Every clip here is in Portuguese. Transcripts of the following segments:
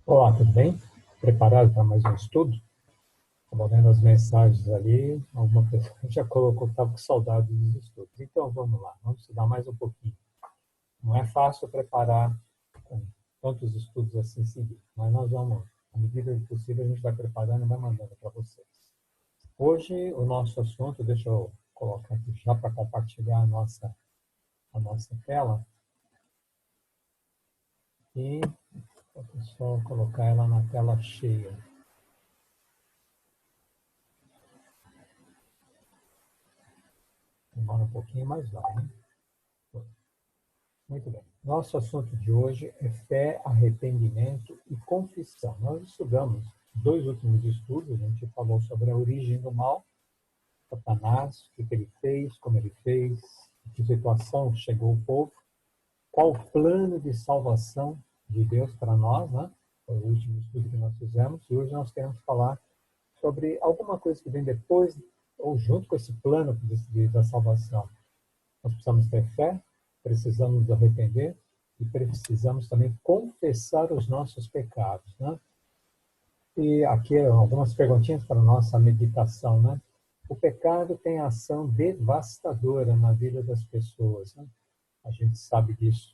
Olá, tudo bem? Preparado para mais um estudo? Estava vendo as mensagens ali, alguma pessoa já colocou que estava com saudade dos estudos. Então vamos lá, vamos estudar mais um pouquinho. Não é fácil preparar com tantos estudos assim seguidos, mas nós vamos, à medida do possível, a gente vai preparando e vai mandando para vocês. Hoje o nosso assunto, deixa eu colocar aqui já para compartilhar a nossa tela e vou só colocar ela na tela cheia. Demora um pouquinho, mas vai, né? Muito bem. Nosso assunto de hoje é fé, arrependimento e confissão. Nós estudamos dois últimos estudos, a gente falou sobre a origem do mal, Satanás, o que ele fez, como ele fez, em que situação chegou o povo, qual o plano de salvação de Deus para nós, né? Foi o último estudo que nós fizemos, e hoje nós queremos falar sobre alguma coisa que vem depois ou junto com esse plano da salvação. Nós precisamos ter fé, precisamos nos arrepender e precisamos também confessar os nossos pecados, né? E aqui algumas perguntinhas para a nossa meditação, né? O pecado tem ação devastadora na vida das pessoas, né? A gente sabe disso.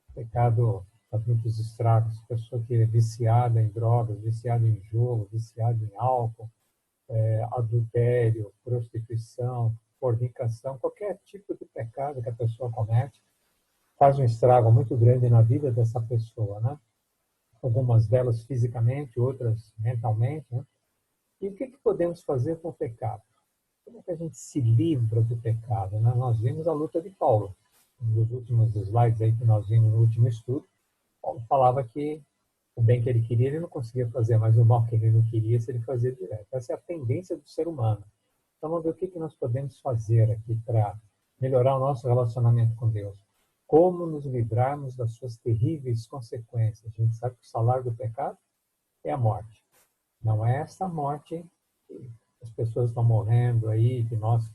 O pecado faz muitos estragos. Pessoa que é viciada em drogas, viciada em jogo, viciada em álcool, adultério, prostituição, fornicação, qualquer tipo de pecado que a pessoa comete, faz um estrago muito grande na vida dessa pessoa, né? Algumas delas fisicamente, outras mentalmente, né? E o que podemos fazer com o pecado? Como é que a gente se livra do pecado, né? Nós vimos a luta de Paulo. Um dos últimos slides aí que nós vimos no último estudo, Paulo falava que o bem que ele queria, ele não conseguia fazer, mas o mal que ele não queria, se ele fazia direto. Essa é a tendência do ser humano. Então, vamos ver o que nós podemos fazer aqui para melhorar o nosso relacionamento com Deus. Como nos livrarmos das suas terríveis consequências. A gente sabe que o salário do pecado é a morte. Não é essa morte que as pessoas estão morrendo aí, que nós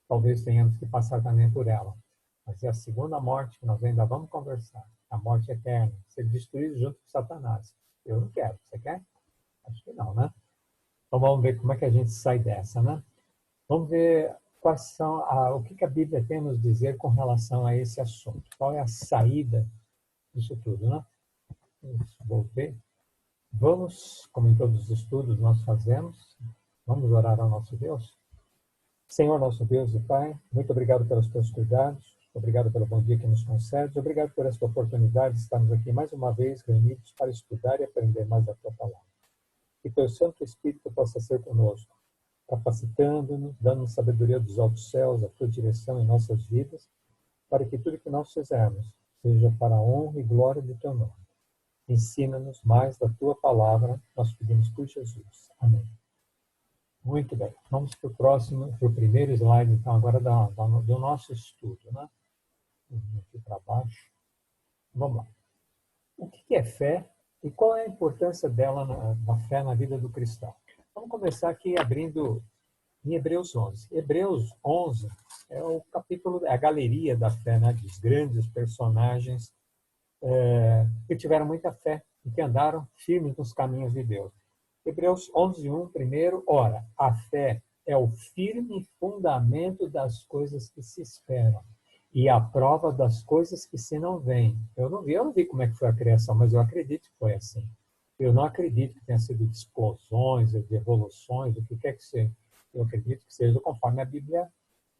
talvez tenhamos que passar também por ela. Mas é a segunda morte que nós ainda vamos conversar. A morte eterna. Ser destruído junto com Satanás. Eu não quero. Você quer? Acho que não, né? Então vamos ver como é que a gente sai dessa, né? Vamos ver quais são o que a Bíblia tem a nos dizer com relação a esse assunto. Qual é a saída disso tudo, né? Vou ver. Vamos, como em todos os estudos nós fazemos, vamos orar ao nosso Deus. Senhor, nosso Deus e Pai, muito obrigado pelos teus cuidados, obrigado pelo bom dia que nos concedes, obrigado por esta oportunidade de estarmos aqui mais uma vez reunidos para estudar e aprender mais da tua palavra. Que teu Santo Espírito possa ser conosco, capacitando-nos, dando-nos sabedoria dos altos céus, a tua direção em nossas vidas, para que tudo que nós fizermos seja para a honra e glória do teu nome. Ensina-nos mais da tua palavra, nós pedimos por Jesus. Amém. Muito bem, vamos para o primeiro slide, então, agora do nosso estudo, né? Aqui para baixo. Vamos lá. O que é fé e qual é a importância dela na fé na vida do cristão? Vamos começar aqui abrindo em Hebreus 11. Hebreus 11 é o capítulo, é a galeria da fé, né? Dos grandes personagens que tiveram muita fé e que andaram firmes nos caminhos de Deus. Hebreus 11:1, primeiro, ora, a fé é o firme fundamento das coisas que se esperam e a prova das coisas que se não veem. Eu não vi como é que foi a criação, mas eu acredito que foi assim. Eu não acredito que tenha sido de explosões, de evoluções, o que quer que seja. Eu acredito que seja conforme a Bíblia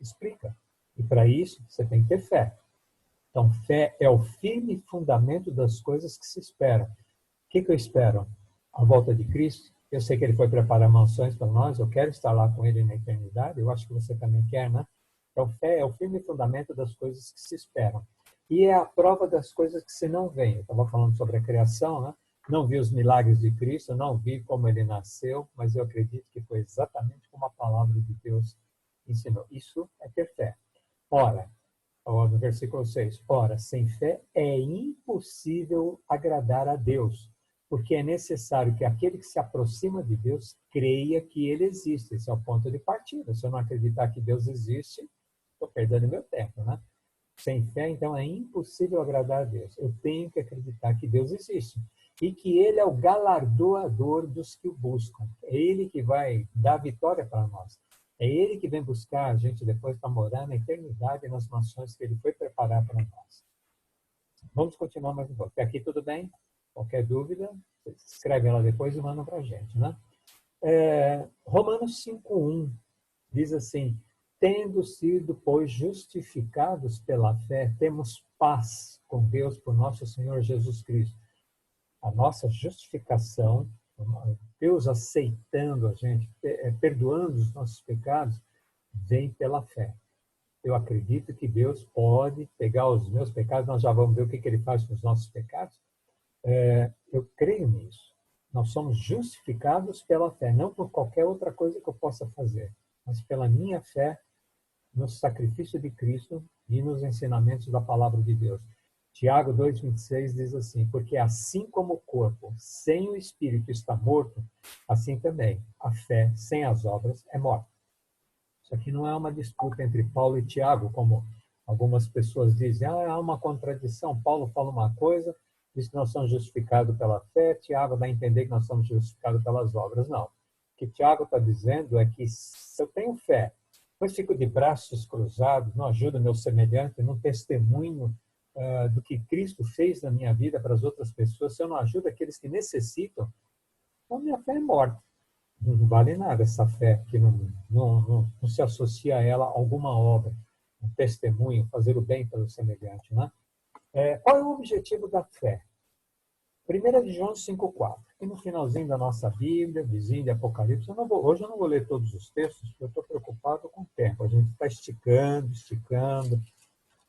explica. E para isso, você tem que ter fé. Então, fé é o firme fundamento das coisas que se esperam. O que eu espero? A volta de Cristo. Eu sei que Ele foi preparar mansões para nós, eu quero estar lá com Ele na eternidade, eu acho que você também quer, né? Então, fé é o firme fundamento das coisas que se esperam. E é a prova das coisas que se não veem. Eu estava falando sobre a criação, né? Não vi os milagres de Cristo, não vi como Ele nasceu, mas eu acredito que foi exatamente como a palavra de Deus ensinou. Isso é ter fé. Ora, no versículo 6, ora, sem fé é impossível agradar a Deus, porque é necessário que aquele que se aproxima de Deus creia que Ele existe. Esse é o ponto de partida. Se eu não acreditar que Deus existe, estou perdendo meu tempo, né? Sem fé, então, é impossível agradar a Deus. Eu tenho que acreditar que Deus existe. e que Ele é o galardoador dos que o buscam. É Ele que vai dar vitória para nós. É Ele que vem buscar a gente depois para morar na eternidade nas mansões que Ele foi preparar para nós. Vamos continuar mais um pouco. Até aqui tudo bem? Qualquer dúvida, escreve ela depois e manda para a gente, né? Romanos 5:1 diz assim: tendo sido, pois, justificados pela fé, temos paz com Deus por nosso Senhor Jesus Cristo. A nossa justificação, Deus aceitando a gente, perdoando os nossos pecados, vem pela fé. Eu acredito que Deus pode pegar os meus pecados, nós já vamos ver o que Ele faz com os nossos pecados. Eu creio nisso. Nós somos justificados pela fé, não por qualquer outra coisa que eu possa fazer, mas pela minha fé no sacrifício de Cristo e nos ensinamentos da palavra de Deus. Tiago 2,26 diz assim: porque assim como o corpo sem o espírito está morto, assim também a fé sem as obras é morta. Isso aqui não é uma disputa entre Paulo e Tiago, como algumas pessoas dizem. Há uma contradição. Paulo fala uma coisa, diz que nós somos justificados pela fé, Tiago dá a entender que nós somos justificados pelas obras. Não. O que Tiago está dizendo é que se eu tenho fé, depois fico de braços cruzados, não ajudo meu semelhante, não testemunho do que Cristo fez na minha vida para as outras pessoas, se eu não ajudo aqueles que necessitam, então minha fé é morta. Não vale nada essa fé que não se associa a ela alguma obra, um testemunho, fazer o bem pelo semelhante, né? Qual é o objetivo da fé? 1 João 5,4. E no finalzinho da nossa Bíblia, vizinho de Apocalipse, hoje eu não vou ler todos os textos, porque eu estou preocupado com o tempo. A gente está esticando,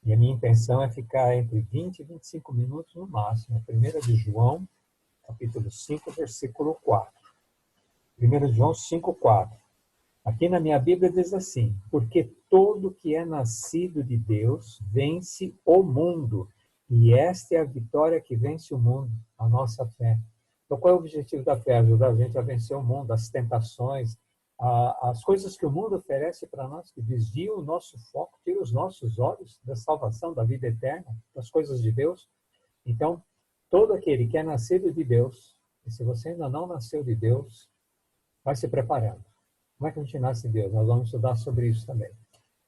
e a minha intenção é ficar entre 20 e 25 minutos no máximo. 1 João, capítulo 5, versículo 4. 1 João 5,4. Aqui na minha Bíblia diz assim: porque todo que é nascido de Deus vence o mundo, e esta é a vitória que vence o mundo, a nossa fé. Então, qual é o objetivo da fé? Ajudar a gente a vencer o mundo, as tentações, as coisas que o mundo oferece para nós, que desviam o nosso foco, tiram os nossos olhos da salvação, da vida eterna, das coisas de Deus. Então, todo aquele que é nascido de Deus, e se você ainda não nasceu de Deus, vai se preparando. Como é que a gente nasce de Deus? Nós vamos estudar sobre isso também.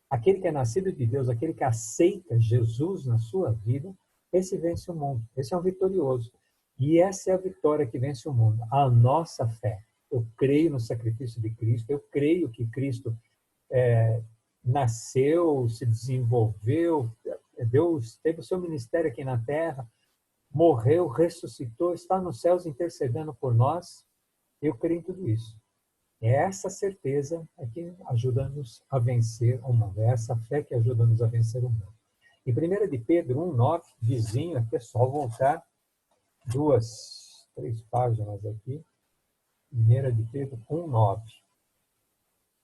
Aquele que é nascido de Deus, aquele que aceita Jesus na sua vida, esse vence o mundo. Esse é um vitorioso. E essa é a vitória que vence o mundo. A nossa fé. Eu creio no sacrifício de Cristo. Eu creio que Cristo nasceu, se desenvolveu, Deus teve o seu ministério aqui na terra, morreu, ressuscitou, está nos céus intercedendo por nós. Eu creio em tudo isso. É essa certeza que ajuda-nos a vencer o mundo. É essa fé que ajuda-nos a vencer o mundo. Em 1 de Pedro 1,9, vizinho, aqui é só voltar 3 páginas aqui. 1 de Pedro 1,9.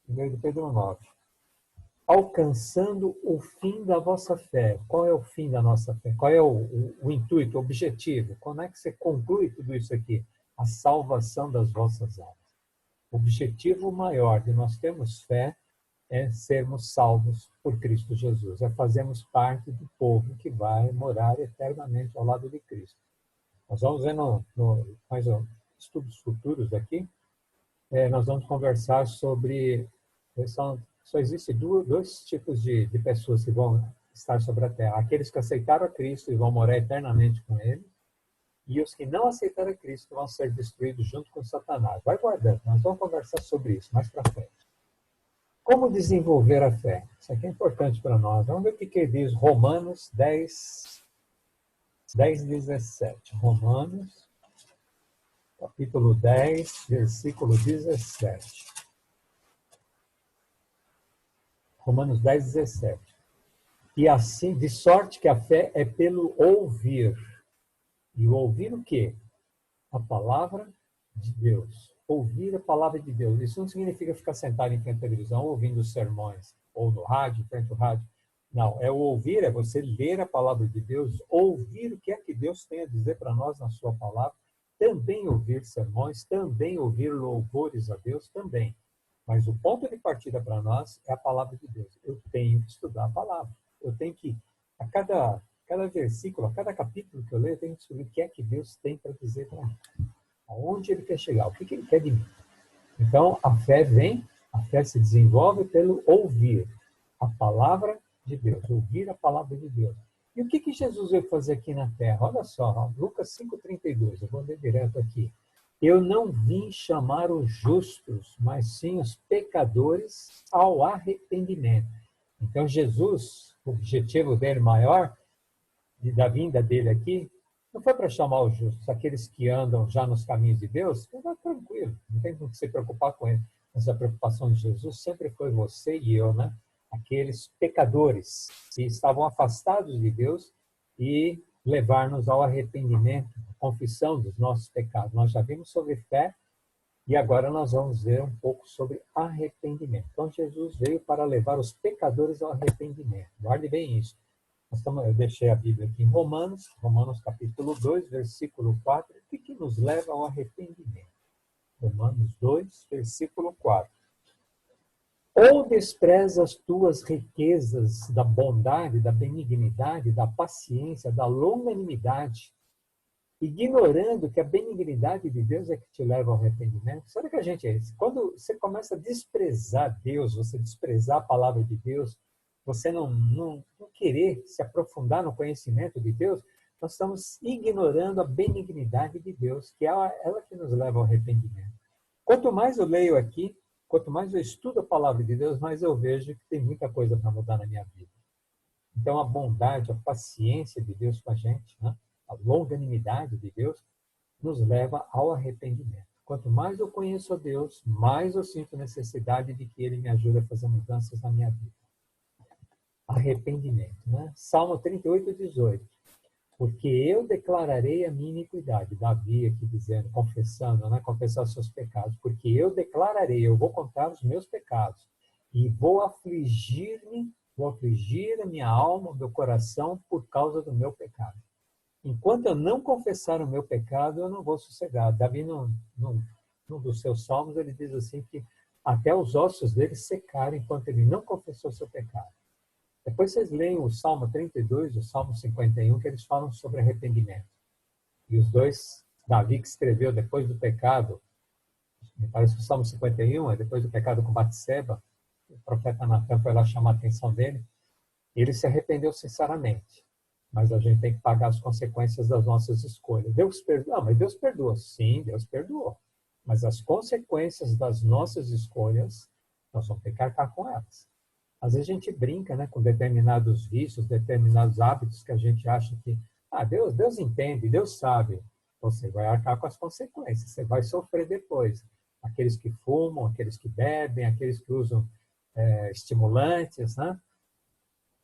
1 de Pedro 1,9. Alcançando o fim da vossa fé. Qual é o fim da nossa fé? Qual é o intuito, o objetivo? Como é que você conclui tudo isso aqui? A salvação das vossas almas. O objetivo maior de nós termos fé é sermos salvos por Cristo Jesus, é fazermos parte do povo que vai morar eternamente ao lado de Cristo. Nós vamos ver mais estudos futuros aqui, nós vamos conversar sobre, só existem dois tipos de pessoas que vão estar sobre a terra, aqueles que aceitaram a Cristo e vão morar eternamente com Ele, e os que não aceitaram a Cristo vão ser destruídos junto com Satanás. Vai guardando, nós vamos conversar sobre isso mais para frente. Como desenvolver a fé? Isso aqui é importante para nós. Vamos ver o que diz Romanos 10, 17. Romanos, capítulo 10, versículo 17. Romanos 10, 17. E assim, de sorte que a fé é pelo ouvir. E ouvir o quê? A palavra de Deus. Ouvir a palavra de Deus. Isso não significa ficar sentado em frente à televisão ouvindo os sermões, ou no rádio, em frente ao rádio. Não, o ouvir é você ler a palavra de Deus, ouvir o que é que Deus tem a dizer para nós na sua palavra, também ouvir sermões, também ouvir louvores a Deus, também. Mas o ponto de partida para nós é a palavra de Deus. Eu tenho que estudar a palavra. Eu tenho que, a cada cada versículo, a cada capítulo que eu leio, eu tenho que descobrir o que é que Deus tem para dizer para mim. Aonde Ele quer chegar, o que Ele quer de mim. Então, a fé vem, a fé se desenvolve pelo ouvir a palavra de Deus, ouvir a palavra de Deus. E o que Jesus veio fazer aqui na Terra? Olha só, Lucas 5,32, eu vou ler direto aqui. Eu não vim chamar os justos, mas sim os pecadores ao arrependimento. Então, Jesus, o objetivo dele maior, da vinda dele aqui, não foi para chamar os justos, aqueles que andam já nos caminhos de Deus, está tranquilo, não tem com que se preocupar com ele. Mas a preocupação de Jesus sempre foi você e eu, né? Aqueles pecadores que estavam afastados de Deus e levar-nos ao arrependimento, confissão dos nossos pecados. Nós já vimos sobre fé e agora nós vamos ver um pouco sobre arrependimento. Então, Jesus veio para levar os pecadores ao arrependimento. Guarde bem isso. Eu deixei a Bíblia aqui em Romanos capítulo 2, versículo 4. O que nos leva ao arrependimento? Romanos 2, versículo 4. Ou despreza as tuas riquezas da bondade, da benignidade, da paciência, da longanimidade, ignorando que a benignidade de Deus é que te leva ao arrependimento? Sabe que a gente é esse? Quando você começa a desprezar Deus, você desprezar a palavra de Deus, você não querer se aprofundar no conhecimento de Deus, nós estamos ignorando a benignidade de Deus, que é ela que nos leva ao arrependimento. Quanto mais eu leio aqui, quanto mais eu estudo a palavra de Deus, mais eu vejo que tem muita coisa para mudar na minha vida. Então, a bondade, a paciência de Deus com a gente, né? A longanimidade de Deus, nos leva ao arrependimento. Quanto mais eu conheço a Deus, mais eu sinto necessidade de que Ele me ajude a fazer mudanças na minha vida. Arrependimento, né? Salmo 38, 18. Porque eu declararei a minha iniquidade. Davi aqui dizendo, confessando, né? Confessar os seus pecados. Porque eu declararei, eu vou contar os meus pecados. E vou afligir a minha alma, o meu coração, por causa do meu pecado. Enquanto eu não confessar o meu pecado, eu não vou sossegar. Davi, num dos seus salmos, ele diz assim que até os ossos dele secaram enquanto ele não confessou o seu pecado. Depois vocês leem o Salmo 32 e o Salmo 51, que eles falam sobre arrependimento. E os dois, Davi que escreveu depois do pecado, me parece que o Salmo 51 é depois do pecado com Batseba, o profeta Natan foi lá chamar a atenção dele, ele se arrependeu sinceramente. Mas a gente tem que pagar as consequências das nossas escolhas. Deus perdoa? Mas Deus perdoa. Sim, Deus perdoou. Mas as consequências das nossas escolhas, nós vamos ter que arcar com elas. Às vezes a gente brinca, né, com determinados vícios, determinados hábitos que a gente acha que Deus entende, Deus sabe. Você vai arcar com as consequências, você vai sofrer depois. Aqueles que fumam, aqueles que bebem, aqueles que usam estimulantes, né?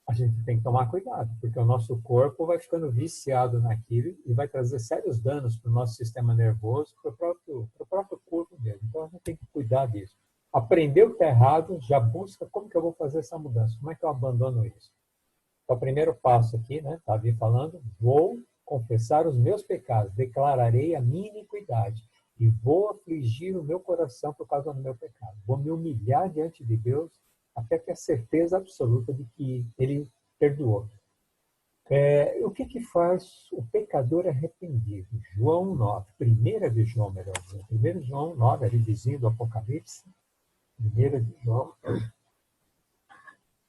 A gente tem que tomar cuidado, porque o nosso corpo vai ficando viciado naquilo e vai trazer sérios danos para o nosso sistema nervoso, para o próprio corpo mesmo. Então, a gente tem que cuidar disso. Aprendeu que está errado, já busca como que eu vou fazer essa mudança, como é que eu abandono isso. Então, o primeiro passo aqui, né, Davi falando, vou confessar os meus pecados, declararei a minha iniquidade e vou afligir o meu coração por causa do meu pecado. Vou me humilhar diante de Deus até ter a certeza absoluta de que Ele perdoou. O que faz o pecador arrependido? João 9, 1 de João, melhor dizendo. 1 de João 9, ali vizinho do Apocalipse. 1 de João.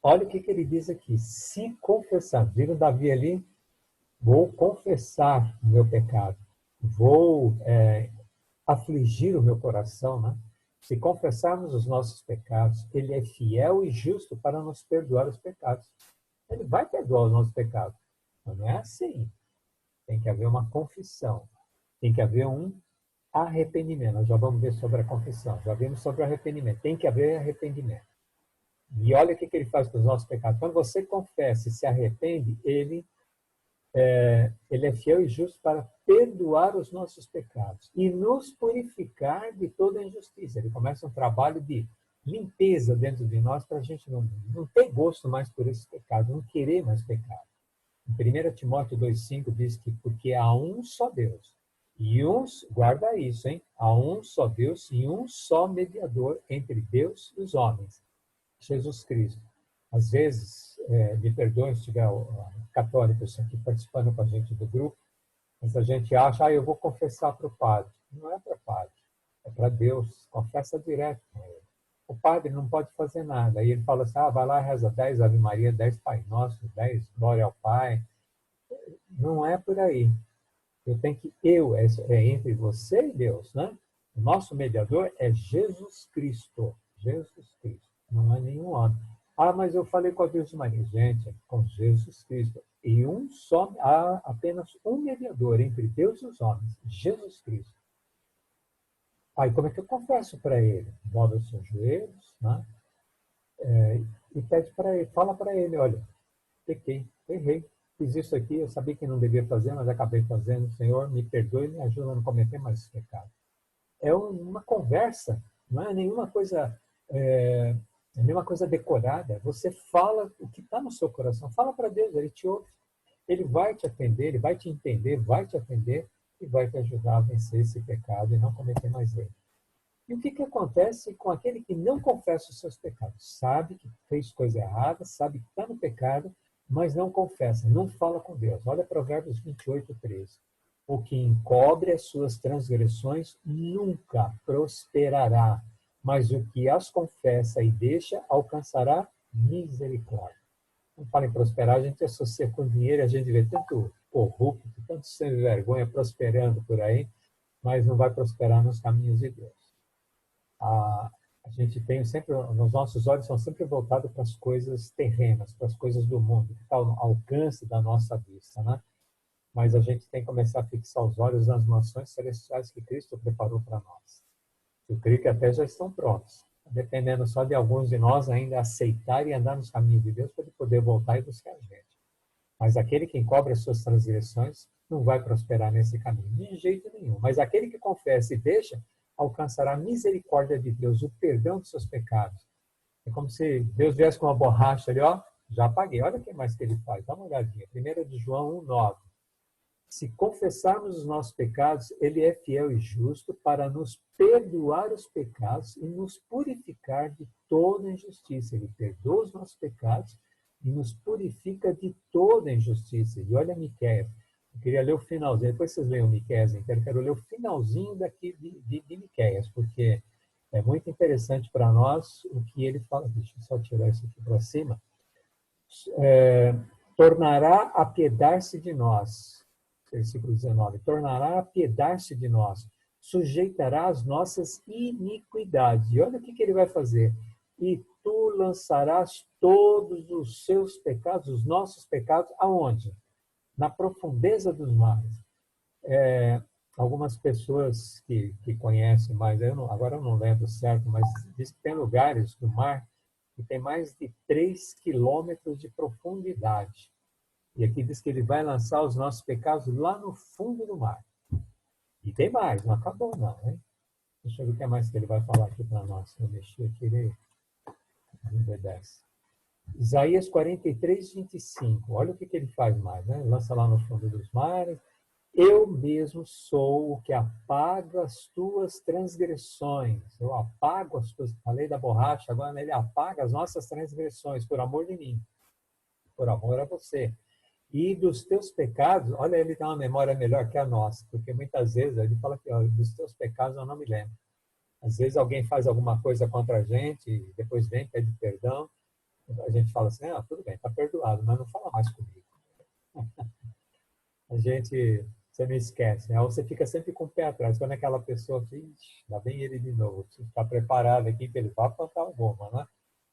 Olha o que ele diz aqui. Se confessar, viram Davi ali? Vou confessar o meu pecado. Vou afligir o meu coração, né? Se confessarmos os nossos pecados, Ele é fiel e justo para nos perdoar os pecados. Ele vai perdoar os nossos pecados. Mas não é assim. Tem que haver uma confissão. Tem que haver um arrependimento. Nós já vamos ver sobre a confissão. Já vimos sobre o arrependimento. Tem que haver arrependimento. E olha o que ele faz com os nossos pecados. Quando você confessa e se arrepende, ele é fiel e justo para perdoar os nossos pecados e nos purificar de toda injustiça. Ele começa um trabalho de limpeza dentro de nós para a gente não ter gosto mais por esse pecado, não querer mais pecar. Em 1 Timóteo 2,5 diz que porque há um só Deus, guarda isso, hein? Há um só Deus e um só mediador entre Deus e os homens, Jesus Cristo. Às vezes, me perdoem se tiver católicos aqui participando com a gente do grupo, mas a gente acha, eu vou confessar para o padre. Não é para o padre, é para Deus. Confessa direto com ele. O padre não pode fazer nada. Aí ele fala assim, vai lá, reza 10 Ave Maria, 10 Pai Nosso, 10 Glória ao Pai. Não é por aí. Eu tenho que, é entre você e Deus, né? O nosso mediador é Jesus Cristo. Jesus Cristo. Não é nenhum homem. Mas eu falei com a Virgem Maria. Gente, é com Jesus Cristo. E há apenas um mediador entre Deus e os homens. Jesus Cristo. Aí como é que eu confesso para ele? Dobra os seus joelhos, né? E pede para ele, fala para ele, olha, pequei, errei, fiz isso aqui, eu sabia que não devia fazer, mas acabei fazendo. Senhor, me perdoe e me ajuda a não cometer mais esse pecado. É uma conversa, não é nenhuma coisa, nenhuma coisa decorada. Você fala o que está no seu coração, fala para Deus, ele te ouve. Ele vai te atender, ele vai te entender, vai te atender e vai te ajudar a vencer esse pecado e não cometer mais ele. E o que acontece com aquele que não confessa os seus pecados? Sabe que fez coisa errada, sabe que está no pecado, mas não confessa, não fala com Deus. Olha Provérbios 28, 13. O que encobre as suas transgressões nunca prosperará, mas o que as confessa e deixa alcançará misericórdia. Não fala em prosperar, a gente associa com dinheiro, a gente vê tanto corrupto, tanto sem vergonha prosperando por aí, mas não vai prosperar nos caminhos de Deus. A gente tem sempre, os nossos olhos são sempre voltados para as coisas terrenas, para as coisas do mundo, que está ao alcance da nossa vista, né? Mas a gente tem que começar a fixar os olhos nas mansões celestiais que Cristo preparou para nós. Eu creio que até já estão prontos, dependendo só de alguns de nós ainda aceitar e andar nos caminhos de Deus para ele poder voltar e buscar a gente. Mas aquele que encobre as suas transgressões não vai prosperar nesse caminho, de jeito nenhum. Mas aquele que confessa e deixa, alcançará a misericórdia de Deus, o perdão dos seus pecados. É como se Deus viesse com uma borracha ali, já apaguei. Olha o que mais que ele faz, dá uma olhadinha. 1 de João 1,9. Se confessarmos os nossos pecados, ele é fiel e justo para nos perdoar os pecados e nos purificar de toda injustiça. Ele perdoa os nossos pecados e nos purifica de toda injustiça. E olha Miqueias. Eu queria ler o finalzinho, depois vocês leiam Miqueias inteiro, eu quero ler o finalzinho daqui de Miqueias, porque é muito interessante para nós o que ele fala. Deixa eu só tirar isso aqui para cima. Tornará a piedar-se de nós, versículo 19, tornará a piedar-se de nós, sujeitará as nossas iniquidades. E olha o que ele vai fazer. E tu lançarás todos os seus pecados, os nossos pecados, aonde? Na profundeza dos mares. Algumas pessoas que conhecem mais, agora eu não lembro certo, mas diz que tem lugares do mar que tem mais de 3 quilômetros de profundidade. E aqui diz que ele vai lançar os nossos pecados lá no fundo do mar. E tem mais, não acabou não, hein? Deixa eu ver o que mais que ele vai falar aqui para nós. Eu mexi aqui, ele obedece. Isaías 43, 25. Olha o que ele faz mais, né? Lança lá no fundo dos mares. Eu mesmo sou o que apaga as tuas transgressões. Eu apago as tuas... Falei da borracha, agora ele apaga as nossas transgressões por amor de mim. Por amor a você. E dos teus pecados, olha, ele tem uma memória melhor que a nossa, porque muitas vezes ele fala que dos teus pecados eu não me lembro. Às vezes alguém faz alguma coisa contra a gente, e depois vem, pede perdão, a gente fala assim, tudo bem, está perdoado, mas não fala mais comigo. Você não esquece, né? Ou você fica sempre com o pé atrás, quando aquela pessoa diz, lá vem ele de novo, você está preparado aqui que ele vai plantar alguma, né?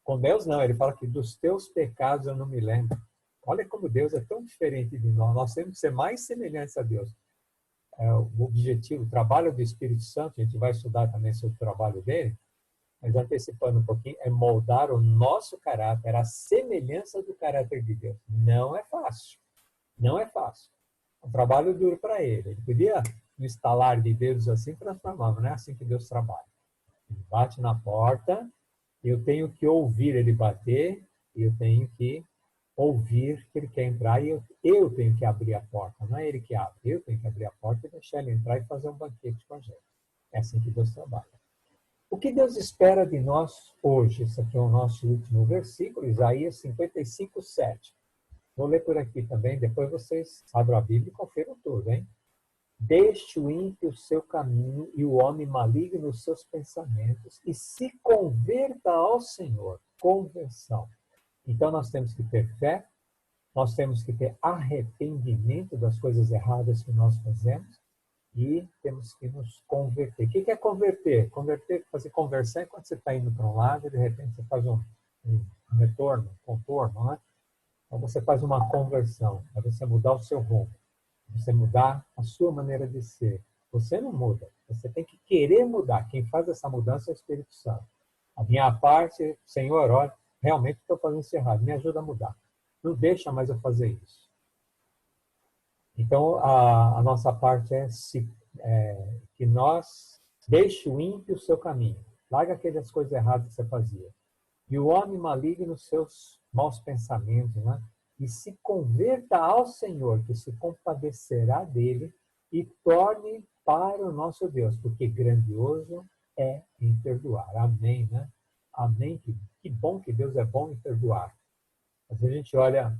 Com Deus não, ele fala que dos teus pecados eu não me lembro. Olha como Deus é tão diferente de nós. Nós temos que ser mais semelhantes a Deus. O objetivo, o trabalho do Espírito Santo, a gente vai estudar também sobre o trabalho dele, mas antecipando um pouquinho, é moldar o nosso caráter, a semelhança do caráter de Deus. Não é fácil. Não é fácil. É um trabalho duro para ele. Ele podia, no estalar de dedos assim, transformar, mas não é assim que Deus trabalha. Ele bate na porta, eu tenho que ouvir ele bater, e eu tenho que ouvir que ele quer entrar, e eu tenho que abrir a porta, não é ele que abre, eu tenho que abrir a porta e deixar ele entrar e fazer um banquete com a gente. É assim que Deus trabalha. O que Deus espera de nós hoje? Esse aqui é o nosso último versículo, Isaías 55, 7. Vou ler por aqui também, depois vocês abram a Bíblia e confiram tudo, hein? Deixe o ímpio o seu caminho e o homem maligno os seus pensamentos e se converta ao Senhor. Conversão. Então nós temos que ter fé, nós temos que ter arrependimento das coisas erradas que nós fazemos e temos que nos converter. O que é converter? Converter, fazer conversão é quando você está indo para um lado e de repente você faz um retorno, um contorno, né? Então você faz uma conversão, para você mudar o seu rumo, você mudar a sua maneira de ser. Você não muda, você tem que querer mudar. Quem faz essa mudança é o Espírito Santo. A minha parte, Senhor, olha, realmente estou fazendo isso errado, me ajuda a mudar. Não deixa mais eu fazer isso. Então, a nossa parte é que nós deixe o ímpio o seu caminho. Larga aquelas coisas erradas que você fazia. E o homem maligno os seus maus pensamentos, né? E se converta ao Senhor, que se compadecerá dele, e torne para o nosso Deus, porque grandioso é em perdoar. Amém, né? Amém. Que bom que Deus é bom em perdoar. Mas a gente olha,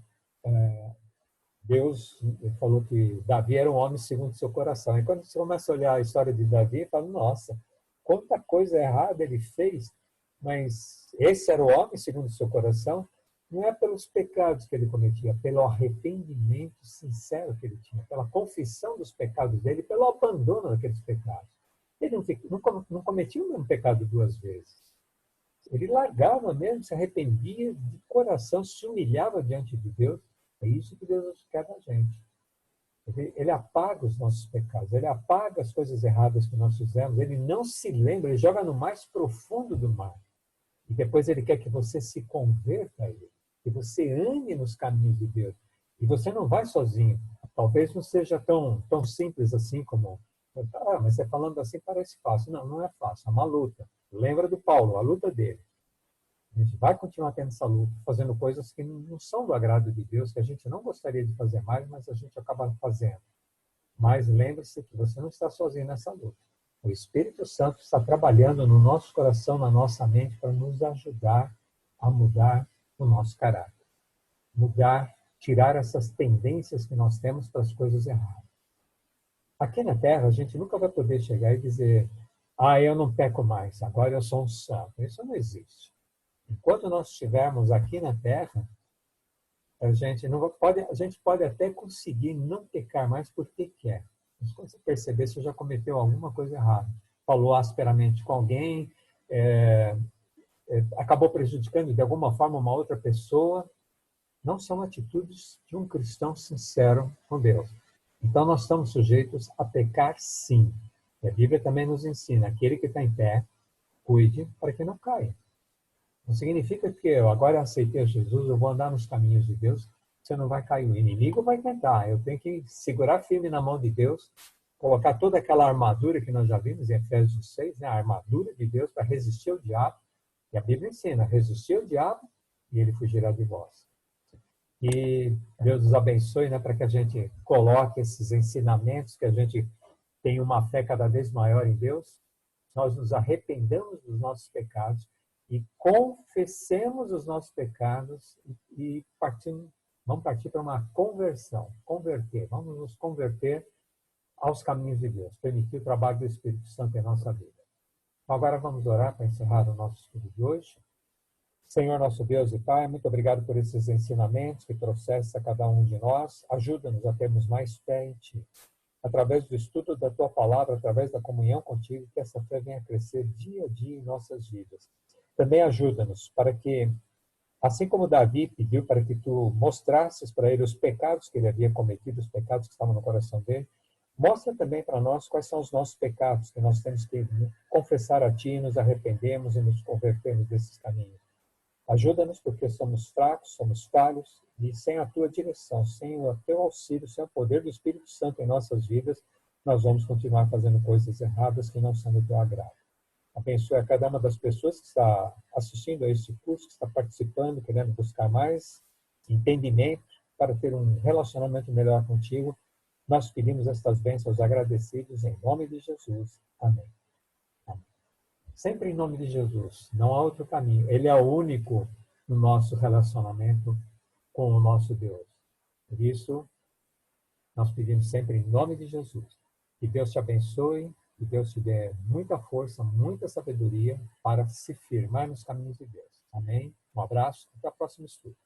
Deus falou que Davi era um homem segundo o seu coração. E quando você começa a olhar a história de Davi, fala, nossa, quanta coisa errada ele fez, mas esse era o homem segundo o seu coração. Não é pelos pecados que ele cometia, pelo arrependimento sincero que ele tinha, pela confissão dos pecados dele, pelo abandono daqueles pecados. Ele não cometia o mesmo pecado duas vezes. Ele largava mesmo, se arrependia de coração, se humilhava diante de Deus. É isso que Deus quer da gente. Ele apaga os nossos pecados, ele apaga as coisas erradas que nós fizemos, ele não se lembra, ele joga no mais profundo do mar. E depois ele quer que você se converta a ele, que você ande nos caminhos de Deus. E você não vai sozinho. Talvez não seja tão simples assim como... mas você falando assim parece fácil. Não, não é fácil, é uma luta. Lembra do Paulo, a luta dele. A gente vai continuar tendo essa luta, fazendo coisas que não são do agrado de Deus, que a gente não gostaria de fazer mais, mas a gente acaba fazendo. Mas lembre-se que você não está sozinho nessa luta. O Espírito Santo está trabalhando no nosso coração, na nossa mente, para nos ajudar a mudar o nosso caráter. Mudar, tirar essas tendências que nós temos para as coisas erradas. Aqui na Terra, a gente nunca vai poder chegar e dizer, eu não peco mais, agora eu sou um santo. Isso não existe. Enquanto nós estivermos aqui na Terra, a gente pode até conseguir não pecar mais porque quer. Mas quando você perceber, você já cometeu alguma coisa errada. Falou asperamente com alguém, acabou prejudicando de alguma forma uma outra pessoa. Não são atitudes de um cristão sincero com Deus. Então nós estamos sujeitos a pecar sim. E a Bíblia também nos ensina, aquele que está em pé, cuide para que não caia. Não significa que eu agora aceitei Jesus, eu vou andar nos caminhos de Deus, você não vai cair. O inimigo vai tentar. Eu tenho que segurar firme na mão de Deus, colocar toda aquela armadura que nós já vimos em Efésios 6, né? A armadura de Deus para resistir ao diabo. E a Bíblia ensina, resistir ao diabo e ele fugirá de vós. E Deus nos abençoe, né, para que a gente coloque esses ensinamentos, que a gente tenha uma fé cada vez maior em Deus, nós nos arrependamos dos nossos pecados, e confessemos os nossos pecados e vamos partir para uma conversão, vamos nos converter aos caminhos de Deus, permitir o trabalho do Espírito Santo em nossa vida. Então, agora vamos orar para encerrar o nosso estudo de hoje. Senhor nosso Deus e Pai, muito obrigado por esses ensinamentos que trouxeste a cada um de nós. Ajuda-nos a termos mais fé em Ti. Através do estudo da Tua Palavra, através da comunhão contigo, que essa fé venha a crescer dia a dia em nossas vidas. Também ajuda-nos para que, assim como Davi pediu para que tu mostrasses para ele os pecados que ele havia cometido, os pecados que estavam no coração dele, mostra também para nós quais são os nossos pecados, que nós temos que confessar a Ti, nos arrependemos e nos convertermos desses caminhos. Ajuda-nos porque somos fracos, somos falhos, e sem a Tua direção, sem o Teu auxílio, sem o poder do Espírito Santo em nossas vidas, nós vamos continuar fazendo coisas erradas que não são do Teu agrado. Abençoe a cada uma das pessoas que está assistindo a este curso, que está participando, querendo buscar mais entendimento para ter um relacionamento melhor contigo. Nós pedimos estas bênçãos agradecidos em nome de Jesus. Amém. Amém. Sempre em nome de Jesus. Não há outro caminho. Ele é o único no nosso relacionamento com o nosso Deus. Por isso, nós pedimos sempre em nome de Jesus. Que Deus te abençoe, que Deus te dê muita força, muita sabedoria para se firmar nos caminhos de Deus. Amém? Um abraço, até o próximo estudo.